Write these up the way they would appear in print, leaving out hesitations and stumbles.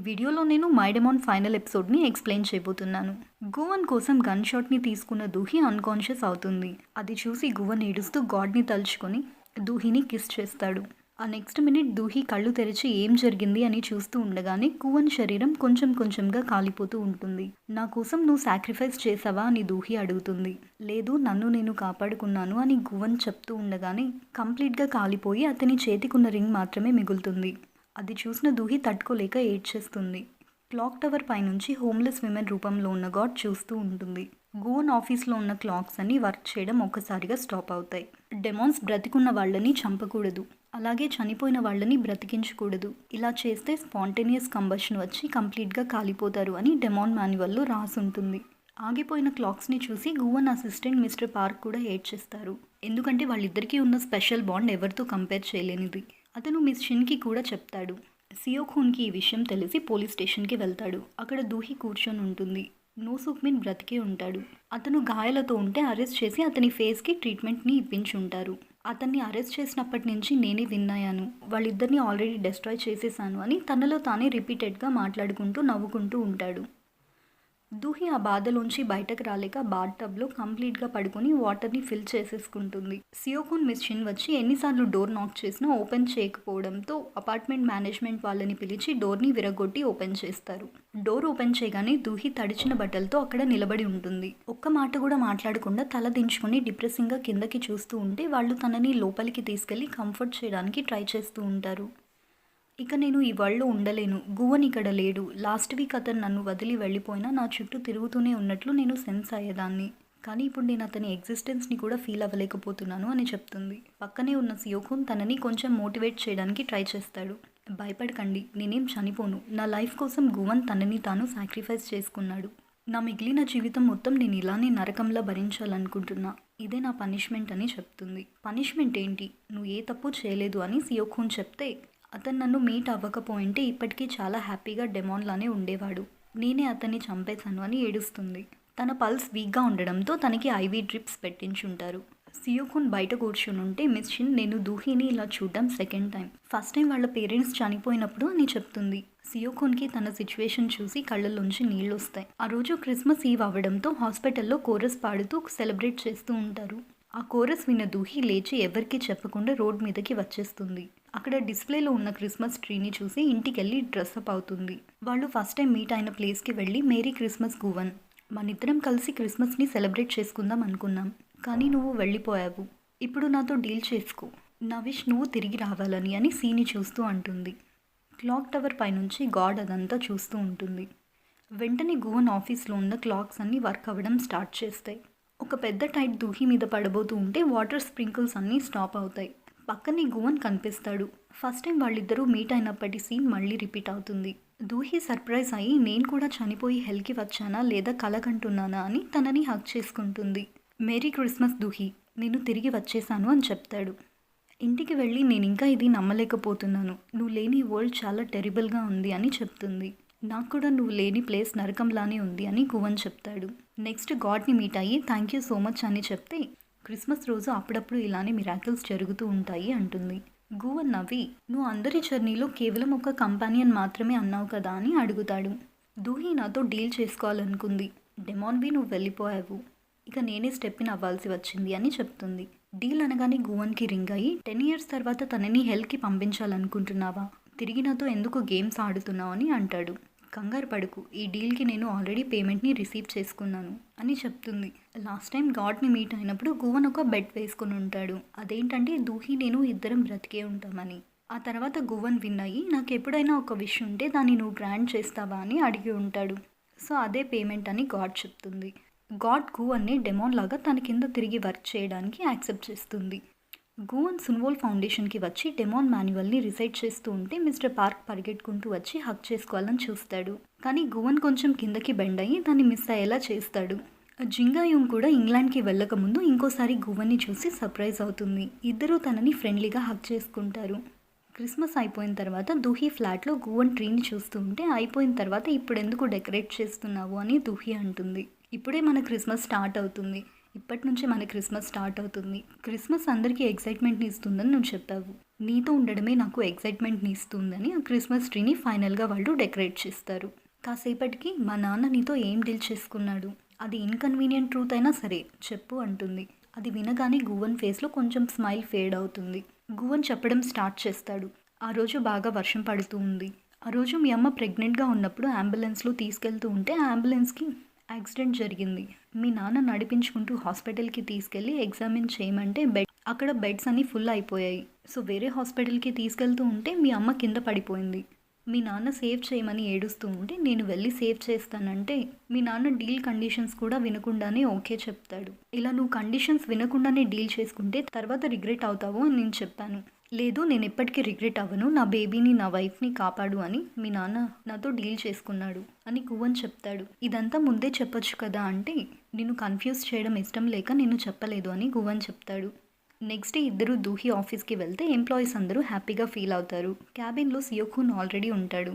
వీడియోలో నేను my demon final ఎపిసోడ్ని explain చేయబోతున్నాను. గువన్ కోసం గన్ షాట్ని తీసుకున్న దూహి అన్కాన్షియస్ అవుతుంది. అది చూసి గువన్ ఏడుస్తూ గాడ్ని తలుచుకొని దూహిని కిస్ చేస్తాడు. ఆ నెక్స్ట్ మినిట్ దూహి కళ్ళు తెరిచి ఏం జరిగింది అని చూస్తూ ఉండగానే గువన్ శరీరం కొంచెం కొంచెంగా కాలిపోతూ ఉంటుంది. నా కోసం నువ్వు సాక్రిఫైస్ చేసావా అని దూహి అడుగుతుంది. లేదు, నన్ను నేను కాపాడుకున్నాను అని గువన్ చెప్తూ ఉండగానే కంప్లీట్గా కాలిపోయి అతని చేతికున్న రింగ్ మాత్రమే మిగులుతుంది. అది చూసిన దూహి తట్టుకోలేక ఏడ్చేస్తుంది. క్లాక్ టవర్ పైనుంచి హోమ్లెస్ విమెన్ రూపంలో ఉన్న గాడ్ చూస్తూ ఉంటుంది. గువన్ ఆఫీస్లో ఉన్న క్లాక్స్ అన్ని వర్క్ చేయడం ఒక్కసారిగా స్టాప్ అవుతాయి. డెమాన్స్ బ్రతికున్న వాళ్ళని చంపకూడదు, అలాగే చనిపోయిన వాళ్ళని బ్రతికించకూడదు. ఇలా చేస్తే స్పాంటేనియస్ కంబషన్ వచ్చి కంప్లీట్గా కాలిపోతారు అని డెమాన్ మాన్యువల్లో రాసుంటుంది. ఆగిపోయిన క్లాక్స్ని చూసి గువన్ అసిస్టెంట్ మిస్టర్ పార్క్ కూడా ఏడ్చేస్తారు. ఎందుకంటే వాళ్ళిద్దరికీ ఉన్న స్పెషల్ బాండ్ ఎవరితో కంపేర్ చేయలేనిది. అతను మిస్ షిన్కి కూడా చెప్తాడు. సియోఖూన్కి ఈ విషయం తెలిసి పోలీస్ స్టేషన్కి వెళ్తాడు. అక్కడ దూహి కూర్చొని ఉంటుంది. నో సూక్మిన్ బ్రతికే ఉంటాడు. అతను గాయాలతో ఉంటే అరెస్ట్ చేసి అతని ఫేస్కి ట్రీట్మెంట్ని ఇప్పించుంటారు. అతన్ని అరెస్ట్ చేసినప్పటి నుంచి నేనే విన్నాయాను, వాళ్ళిద్దరిని ఆల్రెడీ డెస్ట్రాయ్ చేసేసాను అని తనలో తానే రిపీటెడ్గా మాట్లాడుకుంటూ నవ్వుకుంటూ ఉంటాడు. దూహి ఆ బాధలోంచి బయటకు రాలేక బాత్ టబ్లో కంప్లీట్గా పడుకొని వాటర్ని ఫిల్ చేసేసుకుంటుంది. సియోఖూన్ మిస్ షిన్ వచ్చి ఎన్నిసార్లు డోర్ నాక్ చేసినా ఓపెన్ చేయకపోవడంతో అపార్ట్మెంట్ మేనేజ్మెంట్ వాళ్ళని పిలిచి డోర్ని విరగొట్టి ఓపెన్ చేస్తారు. డోర్ ఓపెన్ చేయగానే దూహి తడిచిన బట్టలతో అక్కడ నిలబడి ఉంటుంది. ఒక్క మాట కూడా మాట్లాడకుండా తల దించుకొని డిప్రెసింగ్గా కిందకి చూస్తూ ఉంటే వాళ్ళు తనని లోపలికి తీసుకెళ్లి కంఫర్ట్ చేయడానికి ట్రై చేస్తూ ఉంటారు. ఇక నేను ఈ వరల్డ్లో ఉండలేను, గువన్ ఇక్కడ లేడు, లాస్ట్ వీక్ అతను నన్ను వదిలి వెళ్ళిపోయినా నా చుట్టూ తిరుగుతూనే ఉన్నట్లు నేను సెన్స్ అయ్యేదాన్ని, కానీ ఇప్పుడు నేను అతని ఎగ్జిస్టెన్స్ని కూడా ఫీల్ అవ్వలేకపోతున్నాను అని చెప్తుంది. పక్కనే ఉన్న సియోఖూన్ తనని కొంచెం మోటివేట్ చేయడానికి ట్రై చేస్తాడు. భయపడకండి, నేనేం చనిపోను, నా లైఫ్ కోసం గువన్ తనని తాను సాక్రిఫైస్ చేసుకున్నాడు. నా మిగిలిన జీవితం మొత్తం నేను ఇలానే నరకంలా భరించాలనుకుంటున్నా, ఇదే నా పనిష్మెంట్ అని చెప్తుంది. పనిష్మెంట్ ఏంటి, నువ్వు ఏ తప్పు చేయలేదు అని సియోఖూన్ చెప్తే, అతను నన్ను మీట్ అవ్వకపోయింటే ఇప్పటికీ చాలా హ్యాపీగా డెమాన్లానే ఉండేవాడు, నేనే అతన్ని చంపేశాను అని ఏడుస్తుంది. తన పల్స్ వీక్గా ఉండడంతో తనకి ఐవీ డ్రిప్స్ పెట్టించుంటారు. సియోఖూన్ బయట కూర్చుని ఉంటే మిస్ షిన్ నేను దూహిని ఇలా చూడడం సెకండ్ టైం, ఫస్ట్ టైం వాళ్ళ పేరెంట్స్ చనిపోయినప్పుడు అని చెప్తుంది. సియోఖూన్కి తన సిచ్యువేషన్ చూసి కళ్ళల్లోంచి నీళ్ళు వస్తాయి. ఆ రోజు క్రిస్మస్ ఈవ్ అవ్వడంతో హాస్పిటల్లో కోరస్ పాడుతూ సెలబ్రేట్ చేస్తూ ఉంటారు. ఆ కోరస్ విన్న దూహి లేచి ఎవరికీ చెప్పకుండా రోడ్ మీదకి వచ్చేస్తుంది. అక్కడ డిస్ప్లేలో ఉన్న క్రిస్మస్ ట్రీని చూసి ఇంటికెళ్ళి డ్రెస్అప్ అవుతుంది. వాళ్ళు ఫస్ట్ టైం మీట్ అయిన ప్లేస్కి వెళ్ళి మేరీ క్రిస్మస్ గువన్, మనిద్దరం కలిసి క్రిస్మస్ని సెలబ్రేట్ చేసుకుందాం అనుకున్నాం, కానీ నువ్వు వెళ్ళిపోయావు, ఇప్పుడు నాతో డీల్ చేసుకో, నా విష్ నువ్వు తిరిగి రావాలని అని సీని చూస్తూ అంటుంది. క్లాక్ టవర్ పైనుంచి గాడ్ అదంతా చూస్తూ ఉంటుంది. వెంటనే గువన్ ఆఫీస్లో ఉన్న క్లాక్స్ అన్నీ వర్క్ అవ్వడం స్టార్ట్ చేస్తాయి. ఒక పెద్ద టైట్ దూహి మీద పడబోతూ ఉంటే వాటర్ స్ప్రింకిల్స్ అన్నీ స్టాప్ అవుతాయి. పక్కనే గువన్ కనిపిస్తాడు. ఫస్ట్ టైం వాళ్ళిద్దరూ మీట్ అయినప్పటి సీన్ మళ్ళీ రిపీట్ అవుతుంది. దూహి సర్ప్రైజ్ అయ్యి నేను కూడా చనిపోయి హెల్కి వచ్చానా లేదా కలకంటున్నానా అని తనని హగ్ చేసుకుంటుంది. మేరీ క్రిస్మస్ దూహి, నేను తిరిగి వచ్చేసాను అని చెప్తాడు. ఇంటికి వెళ్ళి నేను ఇంకా ఇది నమ్మలేకపోతున్నాను, నువ్వు లేని వరల్డ్ చాలా టెరిబుల్గా ఉంది అని చెప్తుంది. నాకు కూడా నువ్వు లేని ప్లేస్ నరకంలానే ఉంది అని గువన్ చెప్తాడు. నెక్స్ట్ గాడ్ని మీట్ అయ్యి థ్యాంక్ యూ సో మచ్ అని చెప్తే, క్రిస్మస్ రోజు అప్పుడప్పుడు ఇలానే మిరాకిల్స్ జరుగుతూ ఉంటాయి అంటుంది. గువన్ నవ్వి, నువ్వు అందరి జర్నీలో కేవలం ఒక కంపానియన్ మాత్రమే అన్నావు కదా అని అడుగుతాడు. దూహి నాతో డీల్ చేసుకోవాలనుకుంది, డెమాన్వి నువ్వు వెళ్ళిపోయావు, ఇక నేనే స్టెప్ని అవ్వాల్సి వచ్చింది అని చెప్తుంది. డీల్ అనగానే గువన్కి రింగ్ అయ్యి 10 years తర్వాత తనని హెల్కి పంపించాలనుకుంటున్నావా, తిరిగి నాతో ఎందుకు గేమ్స్ ఆడుతున్నావు అని అంటాడు. కంగారు పడుకు, ఈ డీల్కి నేను ఆల్రెడీ పేమెంట్ని రిసీవ్ చేసుకున్నాను అని చెప్తుంది. లాస్ట్ టైం గాడ్ని మీట్ అయినప్పుడు గువన్ ఒక బెట్ వేసుకుని ఉంటాడు. అదేంటంటే దూహి నేను ఇద్దరం బ్రతికే ఉంటామని. ఆ తర్వాత గువన్ విన్ అయ్యి నాకు ఎప్పుడైనా ఒక విష్ ఉంటే దాన్ని నువ్వు గ్రాంట్ చేస్తావా అని అడిగి ఉంటాడు. సో అదే పేమెంట్ అని గాడ్ చెప్తుంది. గాడ్ గువన్ని డెమాన్ లాగా తన కింద తిరిగి వర్క్ చేయడానికి యాక్సెప్ట్ చేస్తుంది. గువన్ సున్వోల్ ఫౌండేషన్కి వచ్చి డెమాన్ మాన్యువల్ని రిసైట్ చేస్తూ ఉంటే మిస్టర్ పార్క్ పరిగెట్టుకుంటూ వచ్చి హక్ చేసుకోవాలని చూస్తాడు. కానీ గువన్ కొంచెం కిందకి బెండ్ అయ్యి దాన్ని మిస్ అయ్యేలా చేస్తాడు. జింగాయూంగ్ కూడా ఇంగ్లాండ్కి వెళ్ళకముందు ఇంకోసారి గువన్ని చూసి సర్ప్రైజ్ అవుతుంది. ఇద్దరూ తనని ఫ్రెండ్లీగా హక్ చేసుకుంటారు. క్రిస్మస్ అయిపోయిన తర్వాత దూహి ఫ్లాట్లో గువన్ ట్రీని చూస్తూ ఉంటే, అయిపోయిన తర్వాత ఇప్పుడు ఎందుకు డెకరేట్ చేస్తున్నావు అని దూహి అంటుంది. ఇప్పుడే మన క్రిస్మస్ స్టార్ట్ అవుతుంది, ఇప్పటి నుంచే మన క్రిస్మస్ స్టార్ట్ అవుతుంది, క్రిస్మస్ అందరికీ ఎక్సైట్మెంట్ని ఇస్తుందని నువ్వు చెప్పావు, నీతో ఉండడమే నాకు ఎక్సైట్మెంట్ని ఇస్తుందని ఆ క్రిస్మస్ ట్రీని ఫైనల్గా వాళ్ళు డెకరేట్ చేస్తారు. కాసేపటికి మా నాన్న నీతో ఏం డీల్ చేసుకున్నాడు, అది ఇన్కన్వీనియంట్ ట్రూత్ అయినా సరే చెప్పు అంటుంది. అది వినగానే గువన్ ఫేస్లో కొంచెం స్మైల్ ఫేడ్ అవుతుంది. గువన్ చెప్పడం స్టార్ట్ చేస్తాడు. ఆ రోజు బాగా వర్షం పడుతూ ఉంది. ఆ రోజు మీ అమ్మ ప్రెగ్నెంట్గా ఉన్నప్పుడు అంబులెన్స్లో తీసుకెళ్తూ ఉంటే ఆ అంబులెన్స్కి యాక్సిడెంట్ జరిగింది. మీ నాన్న నడిపించుకుంటూ హాస్పిటల్కి తీసుకెళ్ళి ఎగ్జామిన్ చేయమంటే అక్కడ బెడ్స్ అన్నీ ఫుల్ అయిపోయాయి. సో వేరే హాస్పిటల్కి తీసుకెళ్తూ ఉంటే మీ అమ్మ కింద పడిపోయింది. మీ నాన్న సేవ్ చేయమని ఏడుస్తూ ఉంటే నేను వెళ్ళి సేవ్ చేస్తానంటే మీ నాన్న డీల్ కండిషన్స్ కూడా వినకుండానే ఓకే చెప్తాడు. ఇలా నువ్వు కండిషన్స్ వినకుండానే డీల్ చేసుకుంటే తర్వాత రిగ్రెట్ అవుతావు అని నేను చెప్పాను. లేదు, నేను ఎప్పటికీ రిగ్రెట్ అవ్వను, నా బేబీని నా వైఫ్ని కాపాడు అని మీ నాన్న నాతో డీల్ చేసుకున్నాడు అని గువన్ చెప్తాడు. ఇదంతా ముందే చెప్పొచ్చు కదా అంటే నిన్ను కన్ఫ్యూజ్ చేయడం ఇష్టం లేక నేను చెప్పలేదు అని గువన్ చెప్తాడు. నెక్స్ట్ డే ఇద్దరు దూహి ఆఫీస్కి వెళ్తే ఎంప్లాయీస్ అందరూ హ్యాపీగా ఫీల్ అవుతారు. క్యాబిన్లో సియోకున్ ఆల్రెడీ ఉంటాడు.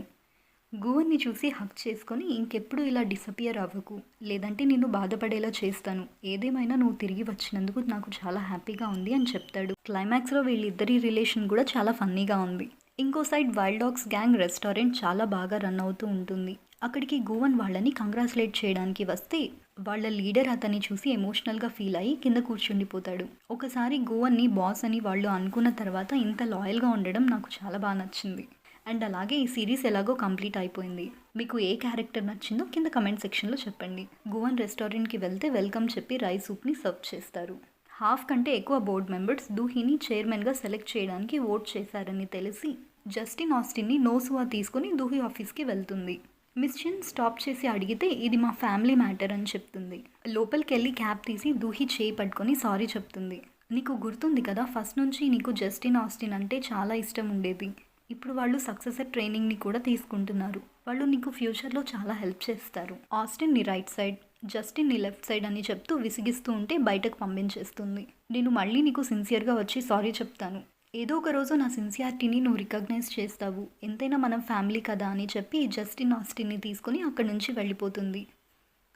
గువన్ని చూసి హక్ చేసుకొని ఇంకెప్పుడు ఇలా డిసపియర్ అవ్వకు, లేదంటే నిన్ను బాధపడేలా చేస్తాను, ఏదేమైనా నువ్వు తిరిగి వచ్చినందుకు నాకు చాలా హ్యాపీగా ఉంది అని చెప్తాడు. క్లైమాక్స్లో వీళ్ళిద్దరి రిలేషన్ కూడా చాలా ఫన్నీగా ఉంది. ఇంకో side wild dogs gang restaurant చాలా బాగా రన్ అవుతూ ఉంటుంది. అక్కడికి గువన్ వాళ్ళని కంగ్రాచులేట్ చేయడానికి వస్తే వాళ్ళ లీడర్ అతన్ని చూసి ఎమోషనల్గా ఫీల్ అయ్యి కింద కూర్చుండిపోతాడు. ఒకసారి గువన్ని బాస్ అని వాళ్ళు అనుకున్న తర్వాత ఇంత లాయల్గా ఉండడం నాకు చాలా బాగా నచ్చింది. అండ్ అలాగే ఈ సిరీస్ ఎలాగో కంప్లీట్ అయిపోయింది. మీకు ఏ క్యారెక్టర్ నచ్చిందో కింద కమెంట్ సెక్షన్లో చెప్పండి. గువన్ రెస్టారెంట్కి వెళ్తే వెల్కమ్ చెప్పి రైస్ సూప్ని సర్వ్ చేస్తారు. హాఫ్ కంటే ఎక్కువ బోర్డ్ మెంబర్స్ దూహిని చైర్మన్గా సెలెక్ట్ చేయడానికి ఓట్ చేశారని తెలిసి జస్టిన్ ఆస్టిన్ని నోసువా తీసుకుని దూహి ఆఫీస్కి వెళ్తుంది. మిస్ చిన్ స్టాప్ చేసి అడిగితే ఇది మా ఫ్యామిలీ మ్యాటర్ అని చెప్తుంది. లోపలికి వెళ్ళి క్యాబ్ తీసి దూహి చేయి పట్టుకొని సారీ చెప్తుంది. నీకు గుర్తుంది కదా, ఫస్ట్ నుంచి నీకు జస్టిన్ ఆస్టిన్ అంటే చాలా ఇష్టం ఉండేది. ఇప్పుడు వాళ్ళు సక్సెసర్ ట్రైనింగ్ని కూడా తీసుకుంటున్నారు. వాళ్ళు నీకు ఫ్యూచర్లో చాలా హెల్ప్ చేస్తారు. ఆస్టిన్ నీ రైట్ సైడ్, జస్టిన్ నీ లెఫ్ట్ సైడ్ అని చెప్తూ విసిగిస్తూ ఉంటే బయటకు పంపించేస్తుంది. నేను మళ్ళీ నీకు సిన్సియర్గా వచ్చి సారీ చెప్తాను, ఏదో ఒక రోజు నా సిన్సియారిటీని నువ్వు రికగ్నైజ్ చేస్తావు, ఎంతైనా మనం ఫ్యామిలీ కదా అని చెప్పి జస్టిన్ ఆస్టిన్ని తీసుకుని అక్కడి నుంచి వెళ్ళిపోతుంది.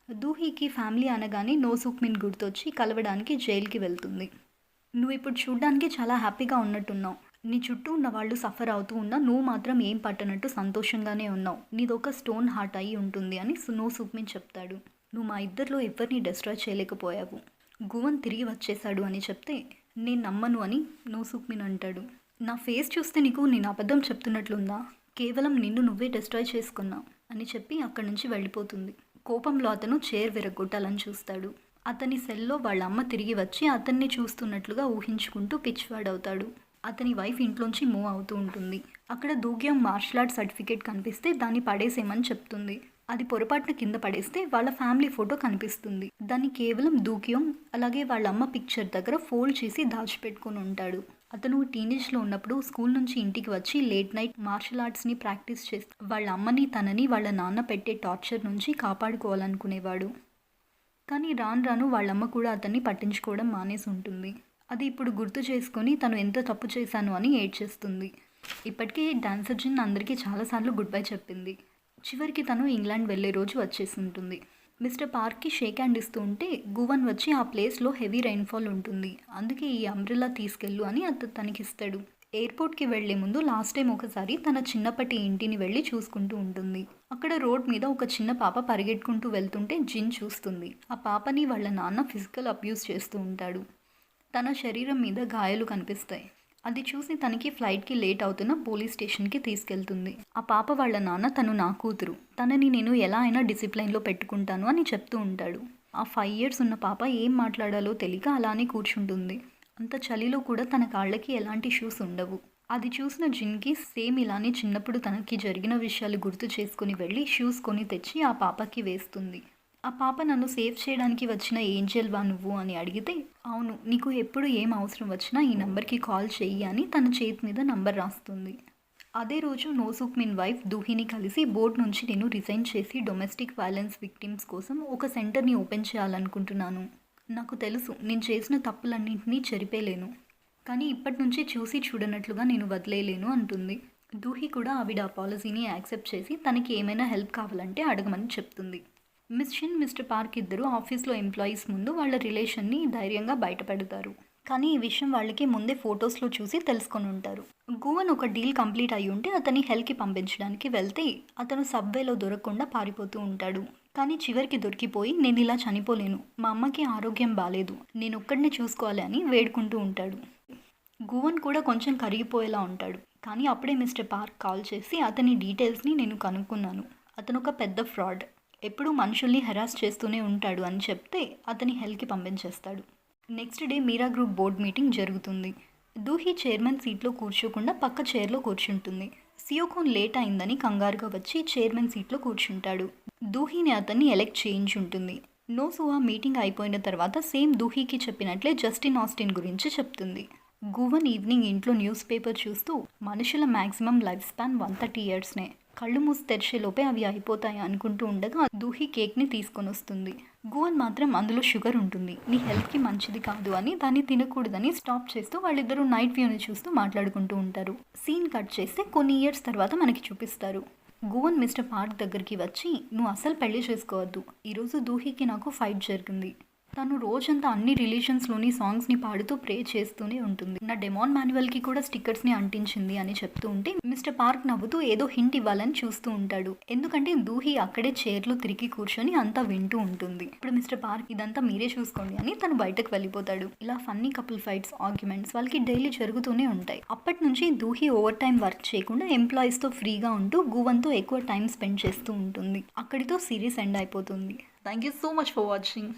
దూహికి ఫ్యామిలీ అనగానే నోసుక్మిన్ గుర్తొచ్చి కలవడానికి జైలుకి వెళ్తుంది. నువ్వు ఇప్పుడు చూడ్డానికి చాలా హ్యాపీగా ఉన్నట్టున్నావు, నీ చుట్టూ ఉన్న వాళ్ళు సఫర్ అవుతూ ఉన్నా నువ్వు మాత్రం ఏం పట్టనట్టు సంతోషంగానే ఉన్నావు, నీదొక స్టోన్ హార్ట్ అయి ఉంటుంది అని నోసుక్మిన్ చెప్తాడు. నువ్వు మా ఇద్దరిలో ఎవరిని డిస్ట్రాయ్ చేయలేకపోయావు, గువన్ తిరిగి వచ్చేశాడు అని చెప్తే నేను నమ్మను అని నోసుక్మిన్ అంటాడు. నా ఫేస్ చూస్తే నీకు నేను అబద్ధం చెప్తున్నట్లుందా, కేవలం నిన్ను నువ్వే డిస్ట్రాయ్ చేసుకున్నావు అని చెప్పి అక్కడి నుంచి వెళ్ళిపోతుంది. కోపంలో అతను చైర్ విరగొట్టాలని చూస్తాడు. అతని సెల్లో వాళ్ళ అమ్మ తిరిగి వచ్చి అతన్ని చూస్తున్నట్లుగా ఊహించుకుంటూ పిచ్చివాడవుతాడు. అతని వైఫ్ ఇంట్లోంచి మూవ్ అవుతూ ఉంటుంది. అక్కడ దూగ్యం మార్షల్ ఆర్ట్ సర్టిఫికేట్ కనిపిస్తే దాన్ని పడేసేయమని చెప్తుంది. అది పొరపాటున కింద పడేస్తే వాళ్ళ ఫ్యామిలీ ఫోటో కనిపిస్తుంది. దాన్ని కేవలం దూగ్యం అలాగే వాళ్ళ అమ్మ పిక్చర్ దగ్గర ఫోల్డ్ చేసి దాచిపెట్టుకొని ఉంటాడు. అతను టీనేజ్లో ఉన్నప్పుడు స్కూల్ నుంచి ఇంటికి వచ్చి లేట్ నైట్ మార్షల్ ఆర్ట్స్ని ప్రాక్టీస్ చేస్తూ వాళ్ళ అమ్మని తనని వాళ్ళ నాన్న పెట్టే టార్చర్ నుంచి కాపాడుకోవాలనుకునేవాడు. కానీ రాను రాను వాళ్ళమ్మ కూడా అతన్ని పట్టించుకోవడం మానేసి ఉంటుంది. అది ఇప్పుడు గుర్తు చేసుకొని తను ఎంత తప్పు చేశాను అని ఏడ్చేస్తుంది. ఇప్పటికీ డాన్సర్ జిన్ అందరికీ చాలాసార్లు గుడ్ బై చెప్పింది. చివరికి తను ఇంగ్లాండ్ వెళ్ళే రోజు వచ్చేసి ఉంటుంది. మిస్టర్ పార్క్కి షేక్ హ్యాండ్ ఇస్తూ ఉంటే గువన్ వచ్చి ఆ ప్లేస్లో హెవీ రైన్ఫాల్ ఉంటుంది, అందుకే ఈ అంబ్రెల్లా తీసుకెళ్ళు అని తనకిస్తాడు. ఎయిర్పోర్ట్కి వెళ్లే ముందు లాస్ట్ టైం ఒకసారి తన చిన్నప్పటి ఇంటిని వెళ్ళి చూసుకుంటూ ఉంటుంది. అక్కడ రోడ్ మీద ఒక చిన్న పాప పరిగెట్టుకుంటూ వెళ్తుంటే జిన్ చూస్తుంది. ఆ పాపని వాళ్ళ నాన్న ఫిజికల్ అబ్యూస్ చేస్తూ ఉంటాడు. తన శరీరం మీద గాయాలు కనిపిస్తాయి. అది చూసి తనకి ఫ్లైట్కి లేట్ అవుతున్న పోలీస్ స్టేషన్కి తీసుకెళ్తుంది. ఆ పాప వాళ్ళ నాన్న తను నా కూతురు, తనని నేను ఎలా అయినా డిసిప్లైన్లో పెట్టుకుంటాను అని చెప్తూ ఉంటాడు. ఆ 5 years ఉన్న పాప ఏం మాట్లాడాలో తెలియక అలానే కూర్చుంటుంది. అంత చలిలో కూడా తన కాళ్ళకి ఎలాంటి షూస్ ఉండవు. అది చూసిన జిన్కి సేమ్ ఇలానే చిన్నప్పుడు తనకి జరిగిన విషయాలు గుర్తు చేసుకుని వెళ్ళి షూస్ కొని తెచ్చి ఆ పాపకి వేస్తుంది. ఆ పాప నన్ను సేవ్ చేయడానికి వచ్చిన ఏంజెల్ వా నువ్వు అని అడిగితే అవును, నీకు ఎప్పుడు ఏం అవసరం వచ్చినా ఈ నంబర్కి కాల్ చెయ్యి అని తన చేతి మీద నంబర్ రాస్తుంది. అదే రోజు నోసుక్మిన్ వైఫ్ దూహిని కలిసి బోర్డు నుంచి నేను రిజైన్ చేసి డొమెస్టిక్ వైలెన్స్ విక్టిమ్స్ కోసం ఒక సెంటర్ని ఓపెన్ చేయాలనుకుంటున్నాను. నాకు తెలుసు నేను చేసిన తప్పులన్నింటినీ చెరిపేలేను, కానీ ఇప్పటి నుంచి చూసి చూడనట్లుగా నేను వదిలేయలేను అంటుంది. దూహి కూడా ఆవిడ అపాలజీని యాక్సెప్ట్ చేసి తనకి ఏమైనా హెల్ప్ కావాలంటే అడగమని చెప్తుంది. మిస్ చిన్ మిస్టర్ పార్క్ ఇద్దరు ఆఫీస్లో ఎంప్లాయీస్ ముందు వాళ్ళ రిలేషన్ని ధైర్యంగా బయటపెడతారు. కానీ ఈ విషయం వాళ్ళకి ముందే ఫొటోస్లో చూసి తెలుసుకొని ఉంటారు. గోవన్ ఒక డీల్ కంప్లీట్ అయి ఉంటే అతన్ని హెల్కి పంపించడానికి వెళ్తే అతను సబ్వేలో దొరకకుండా పారిపోతూ ఉంటాడు. కానీ చివరికి దొరికిపోయి నేను ఇలా చనిపోలేను, మా అమ్మకి ఆరోగ్యం బాలేదు, నేను ఒక్కడినే చూసుకోవాలి అని వేడుకుంటూ ఉంటాడు. గోవన్ కూడా కొంచెం కరిగిపోయేలా ఉంటాడు. కానీ అప్పుడే మిస్టర్ పార్క్ కాల్ చేసి అతని డీటెయిల్స్ని నేను కనుక్కున్నాను, అతను ఒక పెద్ద ఫ్రాడ్, ఎప్పుడూ మనుషుల్ని హెరాస్ చేస్తూనే ఉంటాడు అని చెప్తే అతని హెల్కి పంపించేస్తాడు. నెక్స్ట్ డే మీరా గ్రూప్ బోర్డ్ మీటింగ్ జరుగుతుంది. దూహి చైర్మన్ సీట్లో కూర్చోకుండా పక్క చైర్లో కూర్చుంటుంది. సియోకోన్ లేట్ అయిందని కంగారుగా వచ్చి చైర్మన్ సీట్లో కూర్చుంటాడు. దూహిని అతన్ని ఎలెక్ట్ చేయించుంటుంది. నోసువా మీటింగ్ అయిపోయిన తర్వాత సేమ్ దూహికి చెప్పినట్లే జస్టిన్ ఆస్టిన్ గురించి చెప్తుంది. గువన్ ఈవినింగ్ ఇంట్లో న్యూస్ పేపర్ చూస్తూ మనుషుల మ్యాక్సిమం లైఫ్ స్పాన్ 130 yearsనే, కళ్ళు మూసి తెరిచేలోపే అవి అయిపోతాయి అనుకుంటూ ఉండగా దూహి కేక్ని తీసుకొని వస్తుంది. గువన్ మాత్రం అందులో షుగర్ ఉంటుంది, నీ హెల్త్కి మంచిది కాదు అని దాన్ని తినకూడదని స్టాప్ చేస్తూ వాళ్ళిద్దరూ నైట్ వ్యూని చూస్తూ మాట్లాడుకుంటూ ఉంటారు. సీన్ కట్ చేస్తే కొన్ని ఇయర్స్ తర్వాత మనకి చూపిస్తారు. గువన్ మిస్టర్ పార్క్ దగ్గరికి వచ్చి, నువ్వు అసలు పెళ్లి చేసుకోవద్దు, ఈరోజు దూహికి నాకు ఫైట్ జరిగింది, తను రోజంతా అన్ని రిలీజన్స్లోని సాంగ్స్ని పాడుతూ ప్రే చేస్తూనే ఉంటుంది, నా డెమాన్ మాన్యువల్కి కూడా స్టిక్కర్స్ని అంటించింది అని చెప్తూ ఉంటే మిస్టర్ పార్క్ నవ్వుతూ ఏదో హింట్ ఇవ్వాలని చూస్తూ ఉంటాడు. ఎందుకంటే దూహి అక్కడే చైర్లో తిరిగి కూర్చొని అంతా వింటూ ఉంటుంది. ఇప్పుడు మిస్టర్ పార్క్ ఇదంతా మీరే చూసుకోండి అని తను బయటకు వెళ్ళిపోతాడు. ఇలా ఫన్నీ కపుల్ ఫైట్స్, ఆర్గ్యుమెంట్స్ వాళ్ళకి డైలీ జరుగుతూనే ఉంటాయి. అప్పటి నుంచి దూహి ఓవర్ టైం వర్క్ చేయకుండా ఎంప్లాయీస్తో ఫ్రీగా ఉంటూ గువన్తో ఎక్కువ టైం స్పెండ్ చేస్తూ ఉంటుంది. అక్కడితో సిరీస్ ఎండ్ అయిపోతుంది. Thank you so much for watching.